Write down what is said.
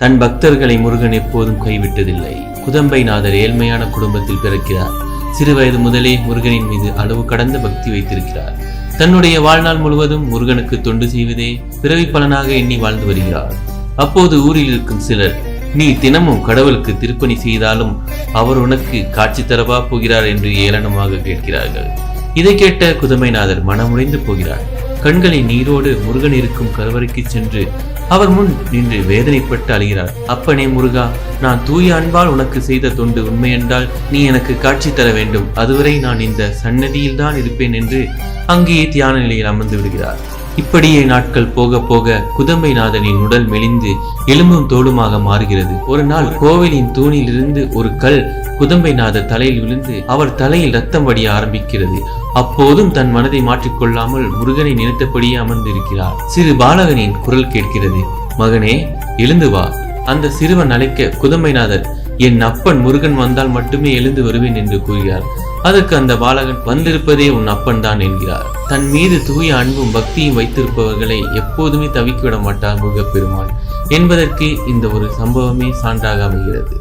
தன் பக்தர்களை முருகன் எப்போதும் கைவிட்டதில்லை. குதம்பைநாதர் ஏழ்மையான குடும்பத்தில் பிறக்கிறார். சிறுவயது முதலே முருகனின் மீது அளவு கடந்த பக்தி வைத்திருக்கிறார். தன்னுடைய வாழ்நாள் முழுவதும் முருகனுக்கு தொண்டு செய்வதே பிறவி பலனாக எண்ணி வாழ்ந்து வருகிறார். அப்போது ஊரில் இருக்கும் சிலர், நீ தினமும் கடவுளுக்கு திருப்பணி செய்தாலும் அவர் உனக்கு காட்சி தரவா போகிறார் என்று ஏளனமாக கேட்கிறார்கள். இதை கேட்ட குதம்பைநாதர் மனமுடைந்து போகிறார். கண்களை நீரோடு முருகன் இருக்கும் கருவறைக்கு சென்று அவர் முன் நின்று வேதனைப்பட்டு அழுகிறார். அப்பனே முருகா, நான் தூய அன்பால் உனக்கு செய்த தொண்டு உண்மையென்றால் நீ எனக்கு காட்சி தர வேண்டும். அதுவரை நான் இந்த சன்னதியில் தான் இருப்பேன் என்று அங்கேயே தியான நிலையில் அமர்ந்து விடுகிறார். இப்படியே நாட்கள் போக போக குதம்பைநாதனின் உடல் மெலிந்து எலும்பும் தோலுமாக மாறுகிறது. ஒரு நாள் கோவிலின் தூணில் இருந்து ஒரு கல் குதம்பைநாதர் தலையில் விழுந்து அவர் தலையில் ரத்தம் வடிய ஆரம்பிக்கிறது. அப்போதும் தன் மனதை மாற்றிக்கொள்ளாமல் முருகனை நினைத்தபடியே அமர்ந்திருக்கிறார். சிறு பாலகனின் குரல் கேட்கிறது, மகனே எழுந்து வா. அந்த சிறுவன் அழைக்க குதம்பைநாதர், என் அப்பன் முருகன் வந்தால் மட்டுமே எழுந்து வருவேன் என்று கூறுகிறார். அதற்கு அந்த பாலகன், வந்திருப்பதே உன் அப்பன் தான் என்கிறார். தன் மீது தூய அன்பும் பக்தியும் வைத்திருப்பவர்களை எப்போதுமே தவிக்க விட மாட்டார் முருகப்பெருமான் என்பதற்கு இந்த ஒரு சம்பவமே சான்றாக அமைகிறது.